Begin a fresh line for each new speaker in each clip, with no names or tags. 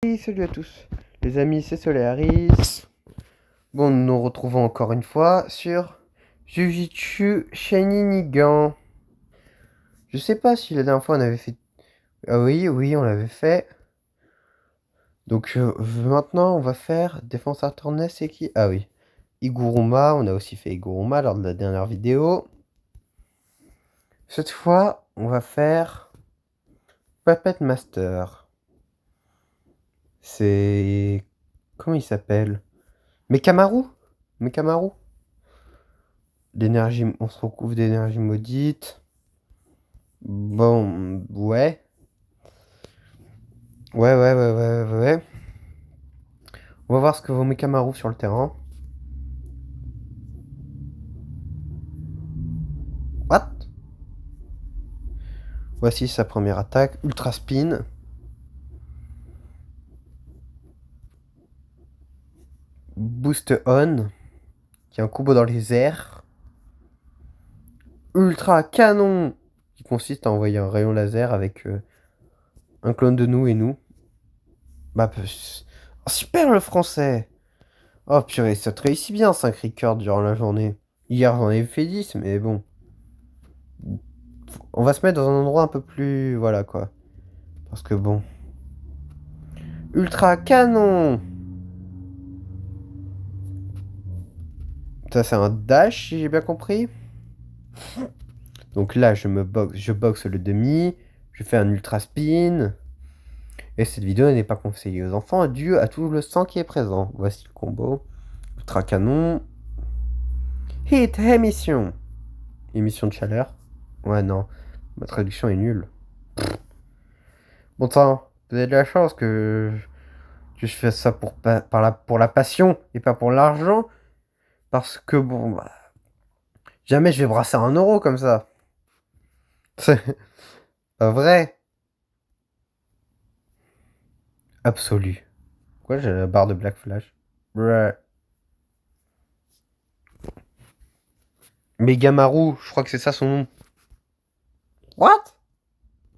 Et salut à tous, les amis, c'est Solaris. Bon, nous nous retrouvons encore une fois sur Jujutsu Sharingan. Je sais pas si la dernière fois on avait fait... Ah oui, on l'avait fait. Donc maintenant, on va faire Défense Attorney, c'est qui? Ah oui, Iguruma, on a aussi fait Iguruma lors de la dernière vidéo. Cette fois, on va faire Puppet Master. C'est... Comment il s'appelle? Mekamaru? Mekamaru? D'énergie, on se recouvre d'énergie maudite. Bon, ouais. Ouais. On va voir ce que vaut Mekamaru sur le terrain. What? Voici sa première attaque. Ultra Spin. Boost On. Qui est un combo dans les airs. Ultra Canon. Qui consiste à envoyer un rayon laser avec un clone de nous et nous. Bah, oh, super le français. Oh purée, ça te réussit bien 5 records durant la journée. Hier j'en ai fait 10, mais bon. On va se mettre dans un endroit un peu plus... Voilà quoi. Parce que bon... Ultra canon! Ça c'est un dash si j'ai bien compris. Donc là je boxe le demi. Je fais un ultra spin. Et cette vidéo n'est pas conseillée aux enfants dû à tout le sang qui est présent. Voici le combo. Ultra canon. Hit émission. Émission de chaleur. Ouais non. Ma traduction est nulle. Bon sang, vous avez de la chance que je fasse ça pour la passion et pas pour l'argent. Parce que bon, bah, jamais je vais brasser 1 euro comme ça. C'est pas vrai. Absolu. Pourquoi j'ai la barre de Black Flash? Ouais. Megamaru, je crois que c'est ça son nom. What?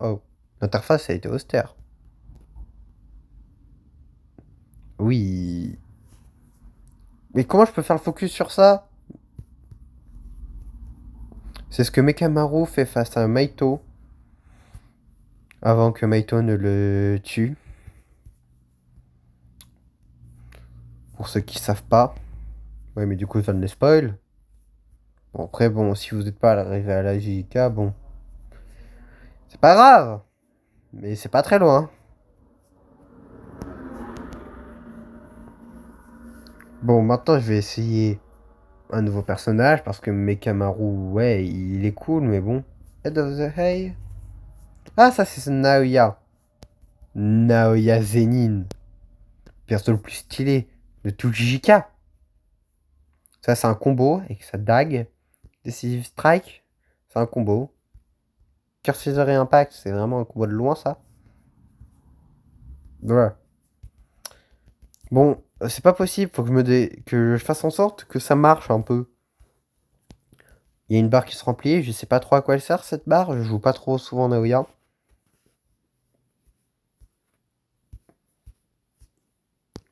Oh, l'interface a été austère. Oui. Mais comment je peux faire le focus sur ça? C'est ce que Mekamaru fait face à Maito. Avant que Maito ne le tue. Pour ceux qui savent pas. Ouais, mais du coup, ça me les spoil. Bon, après, bon, si vous n'êtes pas arrivé à la JK, bon. C'est pas grave. Mais c'est pas très loin. Bon, maintenant, je vais essayer un nouveau personnage parce que Mekamaru, ouais, il est cool, mais bon. Head of the Hay. Ah, ça, c'est Naoya. Naoya Zenin. Perso le plus stylé de tout JK. Ça, c'est un combo avec sa dague. Decisive Strike. C'est un combo. Cursory Impact, c'est vraiment un combo de loin, ça. Ouais. Bon, c'est pas possible, faut que je fasse en sorte que ça marche un peu. Il y a une barre qui se remplit, je sais pas trop à quoi elle sert cette barre, je joue pas trop souvent Naoya.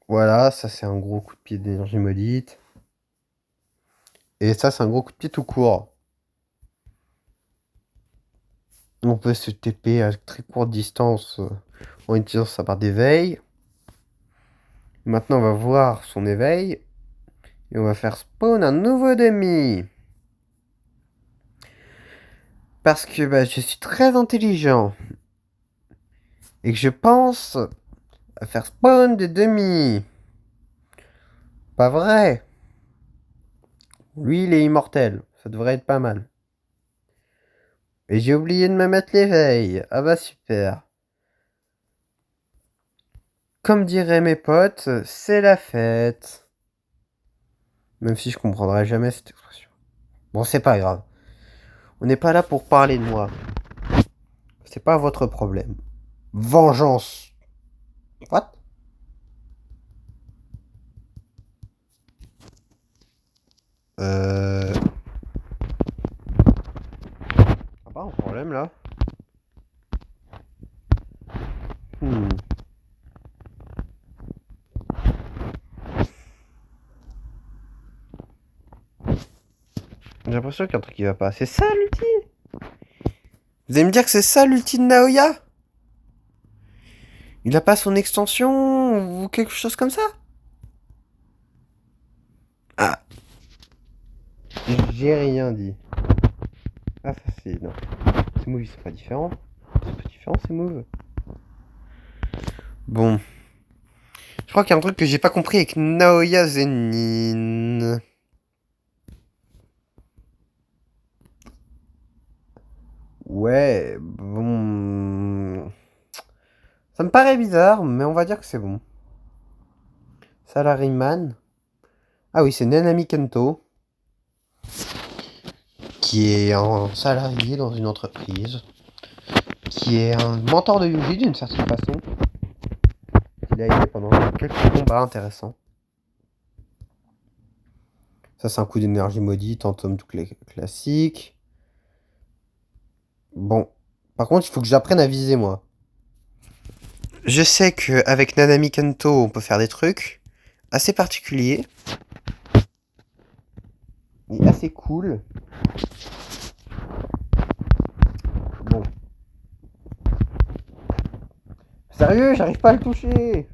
Voilà, ça c'est un gros coup de pied d'énergie maudite. Et ça c'est un gros coup de pied tout court. On peut se TP à très courte distance en utilisant sa barre d'éveil. Maintenant on va voir son éveil. Et on va faire spawn un nouveau demi. Parce que bah, je suis très intelligent. Et que je pense à faire spawn des demi. Pas vrai. Lui, il est immortel. Ça devrait être pas mal. Et j'ai oublié de me mettre l'éveil. Ah bah super. Comme diraient mes potes, c'est la fête. Même si je comprendrai jamais cette expression. Bon, c'est pas grave. On n'est pas là pour parler de moi. C'est pas votre problème. Vengeance. What? Pas un problème là. Hmm. J'ai l'impression qu'il y a un truc qui va pas. C'est ça l'ulti? Vous allez me dire que c'est ça l'ulti de Naoya? Il a pas son extension ou quelque chose comme ça? Ah, j'ai rien dit. Ah, ça c'est... Non. Ces moves ils sont pas différents. C'est pas différent ces moves. Bon. Je crois qu'il y a un truc que j'ai pas compris avec Naoya Zenin. Ouais, bon... Ça me paraît bizarre, mais on va dire que c'est bon. Salaryman. Ah oui, c'est Nanami Kento. Qui est un salarié dans une entreprise. Qui est un mentor de Yuji d'une certaine façon. Il a aidé pendant quelques combats intéressants. Ça, c'est un coup d'énergie maudite, en tome tout classique. Bon. Par contre, il faut que j'apprenne à viser, moi. Je sais qu'avec Nanami Kento, on peut faire des trucs assez particuliers. Et assez cool. Bon. Sérieux, j'arrive pas à le toucher.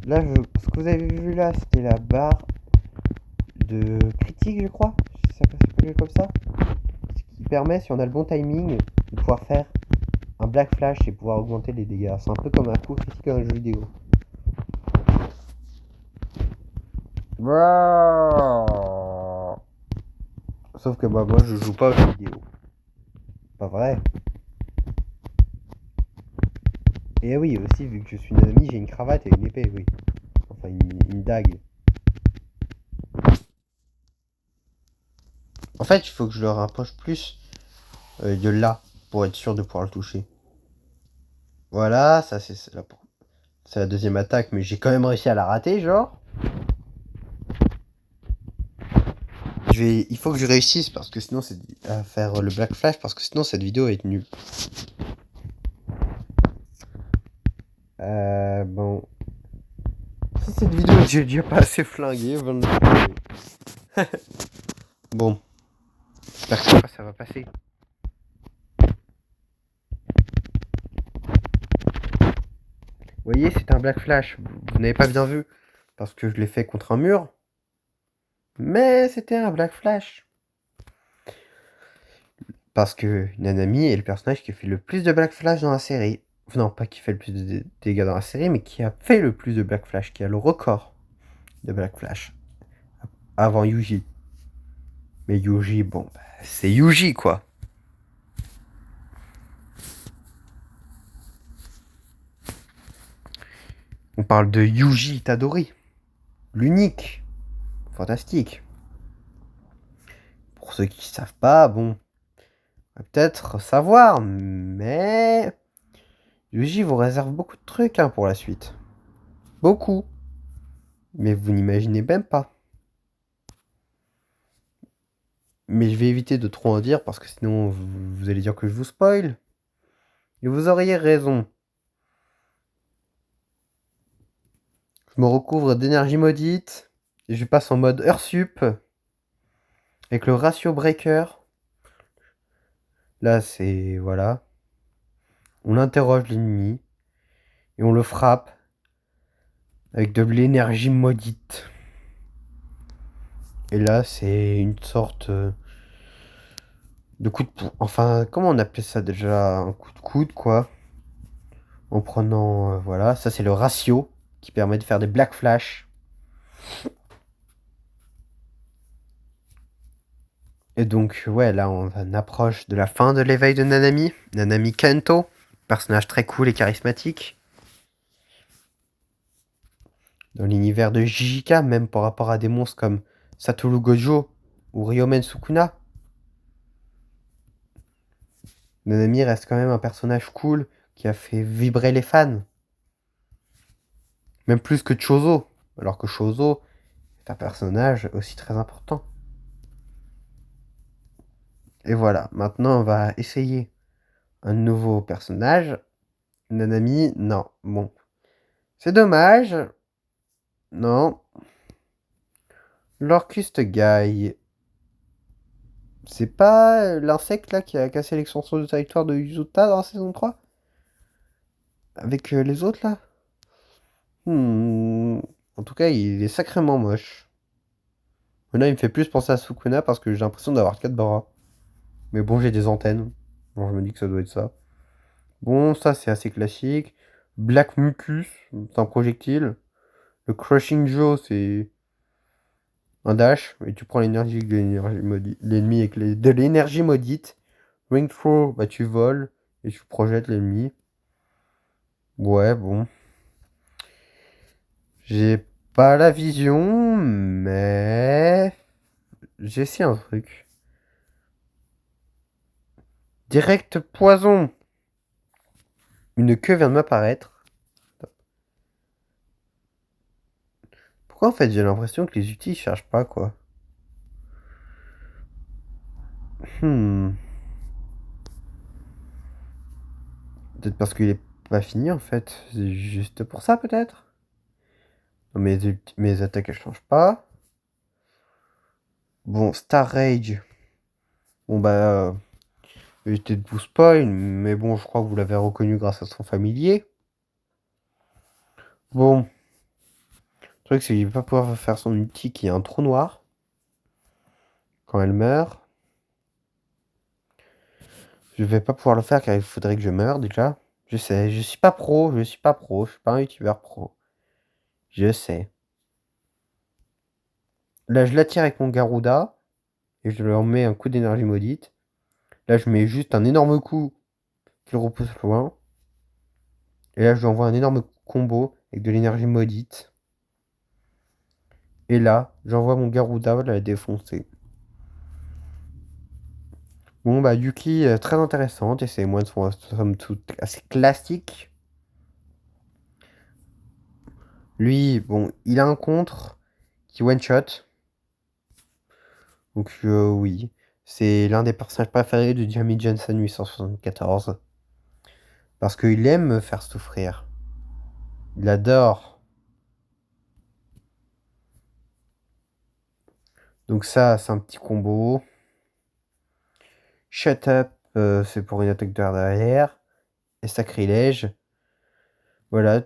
Là, ce que vous avez vu là, c'était la barre de critique, je crois. Ça s'appelle comme ça. Ce qui permet, si on a le bon timing, de pouvoir faire un Black Flash et pouvoir augmenter les dégâts. C'est un peu comme un coup critique dans un jeu vidéo. Sauf que bah, moi, je joue pas aux jeux vidéo. Pas vrai. Et oui, aussi, vu que je suis Nanami, j'ai une cravate et une épée, oui. Enfin, une dague. En fait, il faut que je le rapproche plus de là pour être sûr de pouvoir le toucher. Voilà, ça c'est la deuxième attaque, mais j'ai quand même réussi à la rater, genre. Il faut que je réussisse parce que sinon c'est à faire le Black Flash parce que sinon cette vidéo va être nulle. Bon. Si cette vidéo est déjà pas assez flinguée, bon. J'espère que ça va passer. Vous voyez, c'est un Black Flash. Vous n'avez pas bien vu parce que je l'ai fait contre un mur. Mais c'était un Black Flash. Parce que Nanami est le personnage qui fait le plus de Black Flash dans la série. Non, pas qui fait le plus de dégâts dans la série, mais qui a fait le plus de Black Flash, qui a le record de Black Flash. Avant Yuji. Mais Yuji, bon, bah, c'est Yuji, quoi. On parle de Yuji Itadori. L'unique. Fantastique. Pour ceux qui ne savent pas, bon, on va peut-être savoir, mais Yuji vous réserve beaucoup de trucs hein, pour la suite. Beaucoup. Mais vous n'imaginez même pas. Mais je vais éviter de trop en dire parce que sinon vous allez dire que je vous spoil. Et vous auriez raison. Je me recouvre d'énergie maudite. Et je passe en mode heure sup. Avec le ratio breaker. Là c'est... Voilà. On interroge l'ennemi. Et on le frappe. Avec de l'énergie maudite. Et là c'est une sorte... de coup de... Enfin, comment on appelait ça déjà? Un coup de coude quoi. En prenant... voilà. Ça c'est le ratio. Qui permet de faire des black flash. Et donc, ouais, là, on approche de la fin de l'éveil de Nanami. Nanami Kento, personnage très cool et charismatique. Dans l'univers de Jijika, même par rapport à des monstres comme Satoru Gojo ou Ryomen Sukuna. Nanami reste quand même un personnage cool qui a fait vibrer les fans. Même plus que Chozo. Alors que Chozo est un personnage aussi très important. Et voilà, maintenant on va essayer un nouveau personnage. Nanami, non, bon. C'est dommage. Non. L'Orcust Guy. C'est pas l'insecte là qui a cassé l'extension de territoire de Yuzuta dans la saison 3? Avec les autres là? Hmm. En tout cas, il est sacrément moche. Maintenant, il me fait plus penser à Sukuna parce que j'ai l'impression d'avoir 4 bras. Mais bon, j'ai des antennes. Bon, je me dis que ça doit être ça. Bon, ça c'est assez classique. Black Mucus, c'est un projectile. Le Crushing Joe, c'est un dash. Et tu prends l'énergie de l'énergie maudite. L'ennemi avec de l'énergie maudite. Ring Throw, bah tu voles et tu projettes l'ennemi. Ouais, bon. J'ai pas la vision, mais j'ai essayé un truc. Direct poison. Une queue vient de m'apparaître. Pourquoi en fait j'ai l'impression que les outils cherchent pas quoi? Hmm. Peut-être parce qu'il est pas fini en fait. C'est juste pour ça peut-être. Mes attaques elles changent pas. Bon, Star Rage. Bon bah. Évitez de vous spoil, mais bon, je crois que vous l'avez reconnu grâce à son familier. Bon. Le truc c'est qu'il va pas pouvoir faire son ulti qui est un trou noir. Quand elle meurt. Je vais pas pouvoir le faire car il faudrait que je meure déjà. Je sais, je suis pas pro, je suis pas pro, je suis pas un youtubeur pro. Je sais. Là, je l'attire avec mon Garuda et je leur mets un coup d'énergie maudite. Là, je mets juste un énorme coup qui le repousse loin. Et là, je lui envoie un énorme combo avec de l'énergie maudite. Et là, j'envoie mon Garuda la défoncer. Bon, bah, Yuki, très intéressante et ses moines sont somme toute assez classiques. Lui, bon, il a un contre qui one-shot. Donc oui, c'est l'un des personnages préférés de Jamie Johnson 874. Parce qu'il aime me faire souffrir. Il adore. Donc ça, c'est un petit combo. Shut up, c'est pour une attaque de derrière. Et sacrilège. Voilà.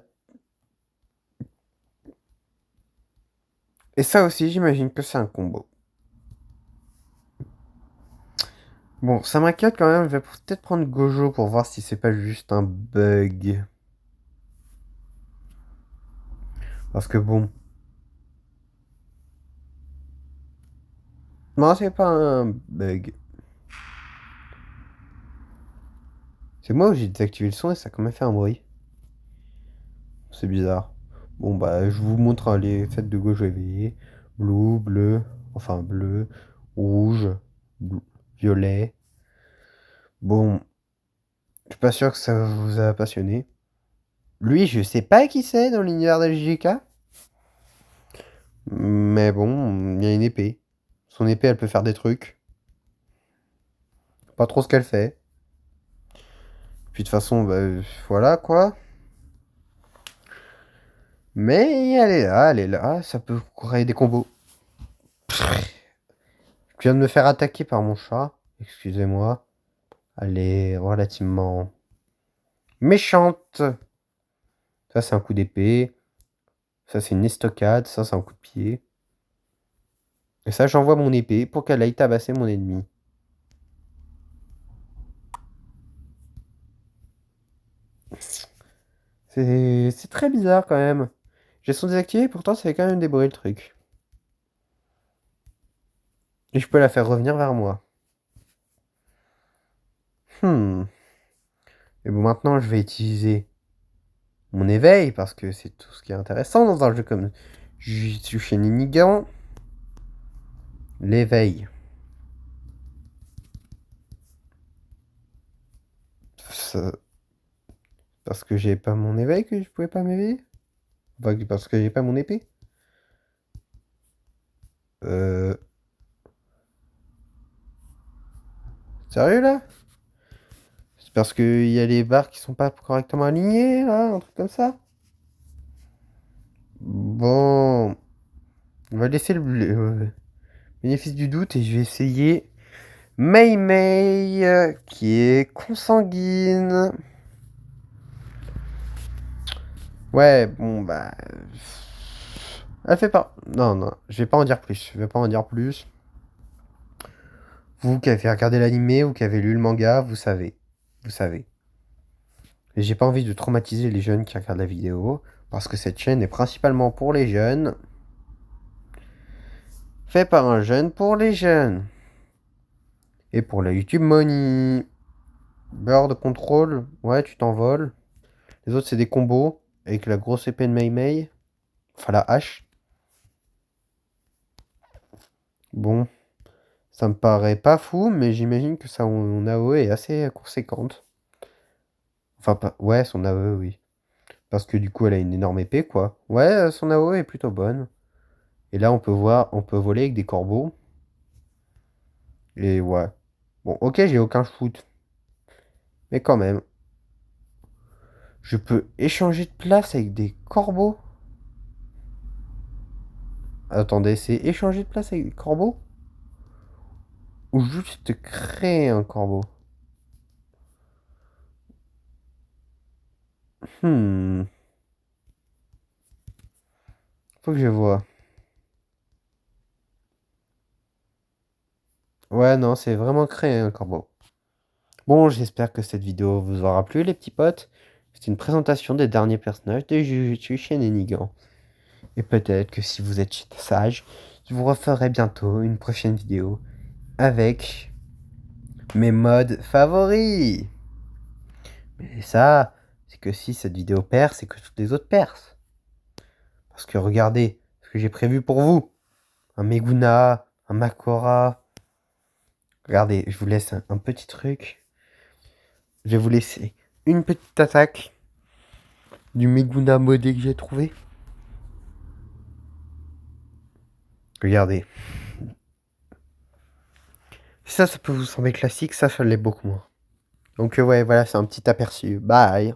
Et ça aussi, j'imagine que c'est un combo. Bon, ça m'inquiète quand même. Je vais peut-être prendre Gojo pour voir si c'est pas juste un bug. Parce que bon. Non, c'est pas un bug. C'est moi où j'ai désactivé le son et ça a quand même fait un bruit. C'est bizarre. Bon, bah, je vous montre hein, les sets de Gojo éveillé. Blue, bleu, enfin bleu, rouge, violet. Bon, je suis pas sûr que ça vous a passionné. Lui, je sais pas qui c'est dans l'univers de JJK. Mais bon, il y a une épée. Son épée, elle peut faire des trucs. Pas trop ce qu'elle fait. Puis de toute façon, bah, voilà quoi. Mais elle est là, ça peut créer des combos. Je viens de me faire attaquer par mon chat. Excusez-moi. Elle est relativement méchante. Ça, c'est un coup d'épée. Ça, c'est une estocade. Ça, c'est un coup de pied. Et ça, j'envoie mon épée pour qu'elle aille tabasser mon ennemi. C'est très bizarre quand même. J'ai son désactivé, pourtant ça fait quand même des bruits le truc. Et je peux la faire revenir vers moi. Hmm. Et bon, maintenant je vais utiliser mon éveil parce que c'est tout ce qui est intéressant dans un jeu comme Jujutsu chez Ninigan. L'éveil. Parce que j'ai pas mon éveil que je pouvais pas m'éveiller? Enfin, parce que j'ai pas mon épée? Euh... Sérieux là? C'est parce qu'il y a les barres qui sont pas correctement alignées là? Un truc comme ça? Bon. On va laisser le bénéfice du doute et je vais essayer Mei Mei, qui est consanguine. Ouais, bon, bah... Elle fait pas... Non, non, je vais pas en dire plus. Je vais pas en dire plus. Vous qui avez regardé l'animé ou qui avez lu le manga, vous savez. Vous savez. Et j'ai pas envie de traumatiser les jeunes qui regardent la vidéo, parce que cette chaîne est principalement pour les jeunes. Fait par un jeune pour les jeunes. Et pour la YouTube Money. Bird Control, ouais, tu t'envoles. Les autres, c'est des combos avec la grosse épée de Mei Mei. Enfin, la hache. Bon, ça me paraît pas fou, mais j'imagine que son AOE est assez conséquente. Enfin, pas... ouais, son AOE, oui. Parce que du coup, elle a une énorme épée, quoi. Ouais, son AOE est plutôt bonne. Et là, on peut voir, on peut voler avec des corbeaux. Et ouais. Bon, ok, j'ai aucun shoot. Mais quand même. Je peux échanger de place avec des corbeaux? Attendez, c'est échanger de place avec des corbeaux? Ou juste créer un corbeau? Hmm. Faut que je vois. Ouais, non, c'est vraiment créer un corbeau. Bon, j'espère que cette vidéo vous aura plu, les petits potes. C'est une présentation des derniers personnages de Jujutsu chez Nenigan. Et peut-être que si vous êtes sage, je vous referai bientôt une prochaine vidéo avec mes modes favoris. Mais ça, c'est que si cette vidéo perce, c'est que toutes les autres percent. Parce que regardez ce que j'ai prévu pour vous. Un Meguna, un Makora. Regardez, je vous laisse un petit truc. Je vais vous laisser une petite attaque du Meguna modé que j'ai trouvé. Regardez. Ça peut vous sembler classique, ça l'est beaucoup moins. Donc ouais, voilà, c'est un petit aperçu. Bye.